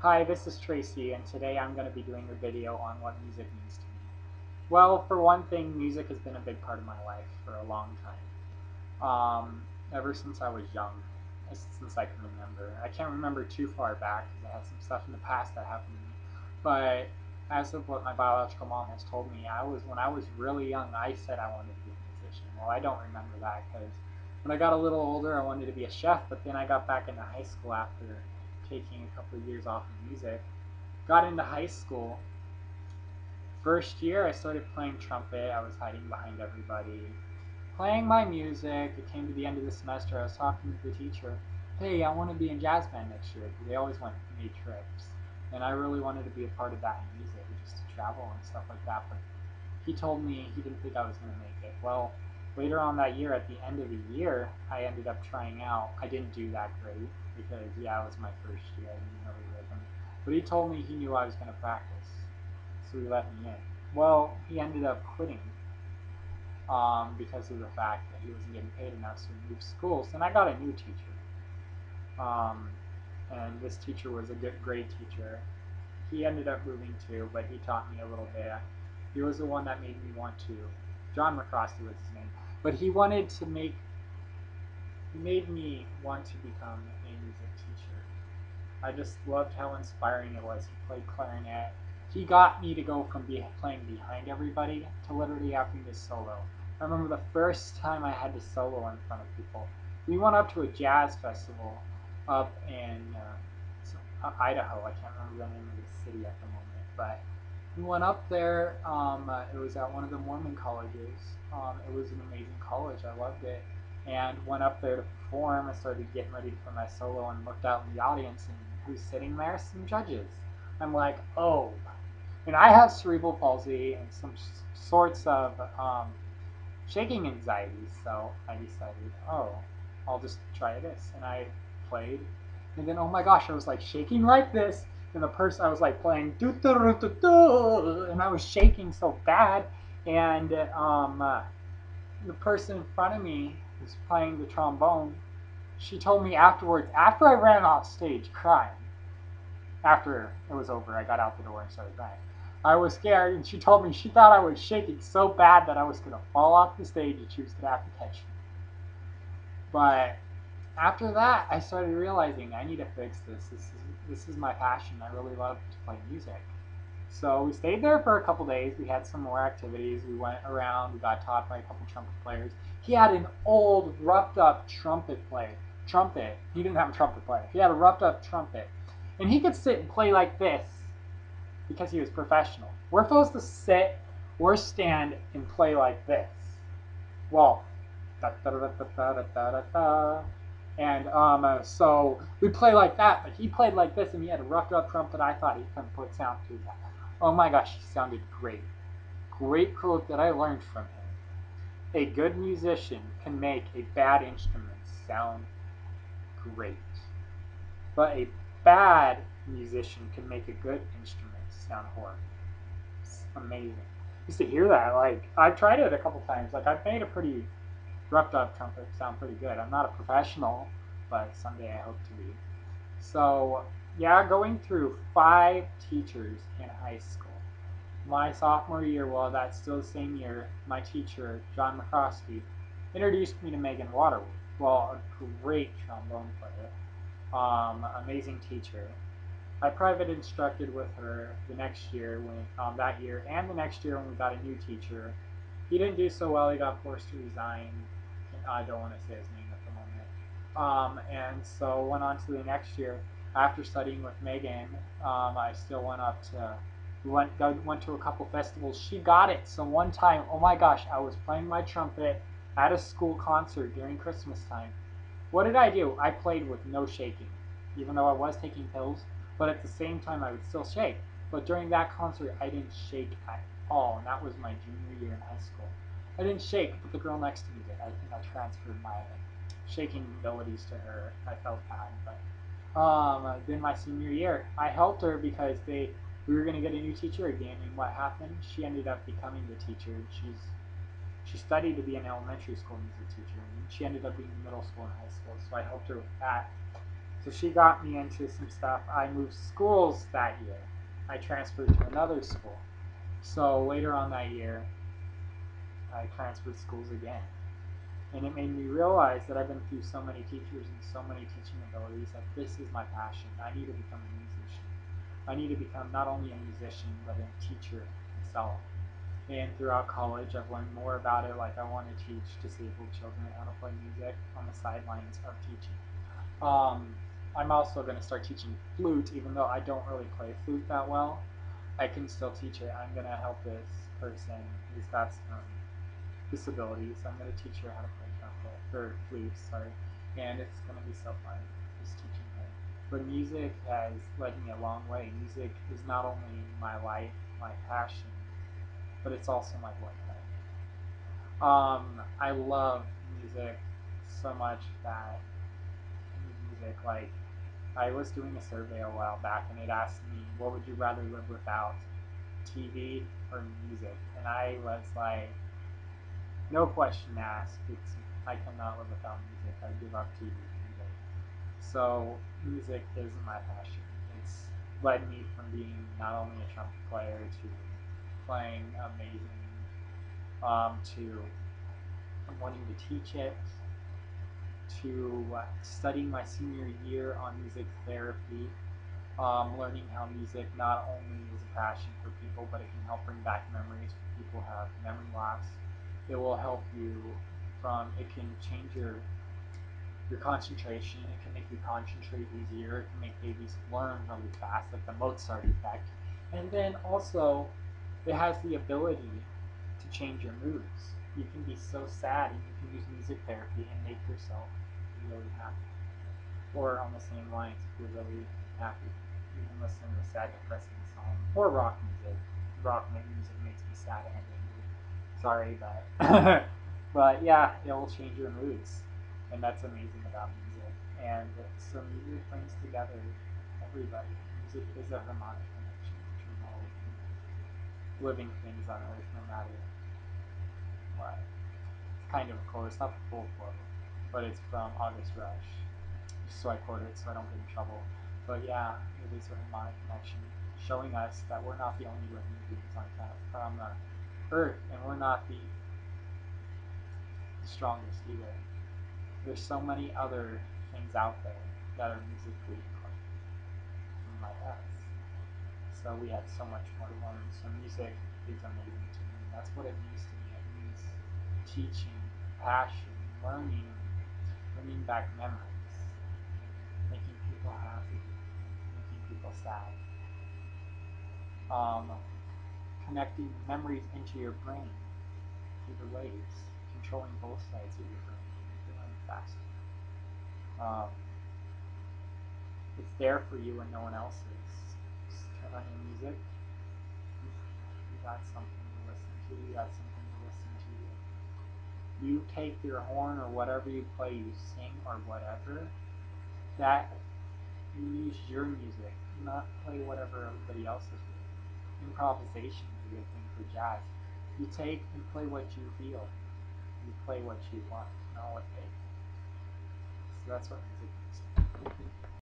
Hi, this is Tracy, and today I'm going to be doing a video on what music means to me. Well, for one thing, music has been a big part of my life for a long time. Ever since I was young, since I can remember. I can't remember too far back because I had some stuff in the past that happened to me. But as of what my biological mom has told me, when I was really young, I said I wanted to be a musician. Well, I don't remember that because when I got a little older, I wanted to be a chef, but then I got back into high school after taking a couple of years off of music. Got into high school. First year, I started playing trumpet. I was hiding behind everybody, playing my music. It came to the end of the semester. I was talking to the teacher. Hey, I want to be in jazz band next year. They always made trips, and I really wanted to be a part of that in music, just to travel and stuff like that. But he told me he didn't think I was going to make it. Well, later on that year, at the end of the year, I ended up trying out. I didn't do that great because yeah, it was my first year. I didn't know the rhythm. But he told me he knew I was going to practice, so he let me in. Well, he ended up quitting because of the fact that he wasn't getting paid enough, so he moved schools. And I got a new teacher, um, and this teacher was a great teacher. He ended up moving too, but he taught me a little bit. He was the one that made me want to. John McCrosty was his name, but he made me want to become a music teacher. I just loved how inspiring it was. He played clarinet. He got me to go from playing behind everybody to literally having to solo. I remember the first time I had to solo in front of people. We went up to a jazz festival up in Idaho. I can't remember the name of the city at the moment, but we went up there. It was at one of the Mormon colleges. It was an amazing college. I loved it. And went up there to perform. I started getting ready for my solo and looked out in the audience, and who's sitting there? Some judges. I'm like, oh. And I have cerebral palsy and some sorts of shaking anxiety, so I decided, oh, I'll just try this. And I played, and then oh my gosh, I was like shaking like this, and the person I was like playing do do do do do, and I was shaking so bad, and the person in front of me who's playing the trombone, she told me afterwards, after I ran off stage crying, after it was over, I got out the door and started crying. I was scared, and she told me she thought I was shaking so bad that I was going to fall off the stage and she was going to have to catch me. But after that, I started realizing I need to fix this. This is my passion. I really love to play music. So we stayed there for a couple days. We had some more activities. We went around. We got taught by a couple trumpet players. He had an old, roughed up trumpet player. Trumpet. He didn't have a trumpet player. He had a roughed up trumpet. And he could sit and play like this because he was professional. We're supposed to sit or stand and play like this. Well, da da da da da da da da da. And so we play like that, but he played like this, and he had a roughed up trumpet. I thought he couldn't put sound through that. Oh my gosh, he sounded great. Great quote that I learned from him. A good musician can make a bad instrument sound great, but a bad musician can make a good instrument sound horrible. It's amazing. I used to hear that. Like, I've tried it a couple times. Like, I've made a pretty roughed up trumpet sound pretty good. I'm not a professional, but someday I hope to be. So, yeah, going through 5 teachers in high school. My sophomore year, well, that's still the same year, my teacher, John McCrosky, introduced me to Megan Waterwood. Well, a great trombone player, amazing teacher. I private instructed with her the next year, that year, and the next year when we got a new teacher. He didn't do so well. He got forced to resign. I don't want to say his name at the moment. And so went on to the next year. After studying with Megan, I still went up to went to a couple festivals. She got it. So one time, oh my gosh, I was playing my trumpet at a school concert during Christmas time. What did I do? I played with no shaking, even though I was taking pills. But at the same time, I would still shake. But during that concert, I didn't shake at all, and that was my junior year in high school. I didn't shake, but the girl next to me did. I think I transferred my shaking abilities to her. I felt bad, but then my senior year, I helped her because we were going to get a new teacher again, and what happened? She ended up becoming the teacher. She studied to be an elementary school music teacher, and she ended up being in middle school and high school. So I helped her with that. So she got me into some stuff. I moved schools that year. I transferred to another school. So later on that year, I transferred schools again. And it made me realize that I've been through so many teachers and so many teaching abilities that this is my passion. I need to become a musician. I need to become not only a musician, but a teacher myself. And throughout college, I've learned more about it. Like, I want to teach disabled children how to play music on the sidelines of teaching. I'm also going to start teaching flute, even though I don't really play flute that well. I can still teach it. I'm going to help this person who's got some disabilities. I'm going to teach her how to play trumpet, or flute, sorry. And it's going to be so fun just teaching her. But music has led me a long way. Music is not only my life, my passion, but it's also my boyfriend. I love music so much that music, like, I was doing a survey a while back and it asked me, what would you rather live without, TV or music? And I was like, no question asked. I cannot live without music. I give up TV and music. So music is my passion. It's led me from being not only a trumpet player to playing amazing, to wanting to teach it, to studying my senior year on music therapy, learning how music not only is a passion for people, but it can help bring back memories when people have memory loss. It will help you it can change your concentration, it can make you concentrate easier, it can make babies learn really fast, like the Mozart effect. And then also, it has the ability to change your moods. You can be so sad and you can use music therapy and make yourself really happy. Or on the same lines, if you're really happy, you can listen to a sad, depressing song. Or rock music. Rock music makes me sad and angry. Sorry, but but yeah, it will change your moods. And that's amazing about music. And so music brings together everybody. Music is a harmonic connection between all living things on earth, no matter what. It's kind of a quote, it's not the full quote, but it's from August Rush. Just so I quote it so I don't get in trouble. But yeah, it is a harmonic connection, showing us that we're not the only living beings on the earth, and we're not the strongest either. There's so many other things out there that are musically like us. So we have so much more to learn. So music is amazing to me. That's what it means to me. It means teaching, passion, learning, bringing back memories, making people happy, making people sad, connecting memories into your brain through the waves, controlling both sides of your brain, making it run faster. Um, it's there for you when no one else is. Just turn on your music. You got something to listen to. You got something to listen to. You take your horn or whatever you play, you sing or whatever. That you use your music, not play whatever everybody else is doing. Improvisation is a good thing for jazz. You take and play what you feel. You play what you want, not what they. So that's what music is.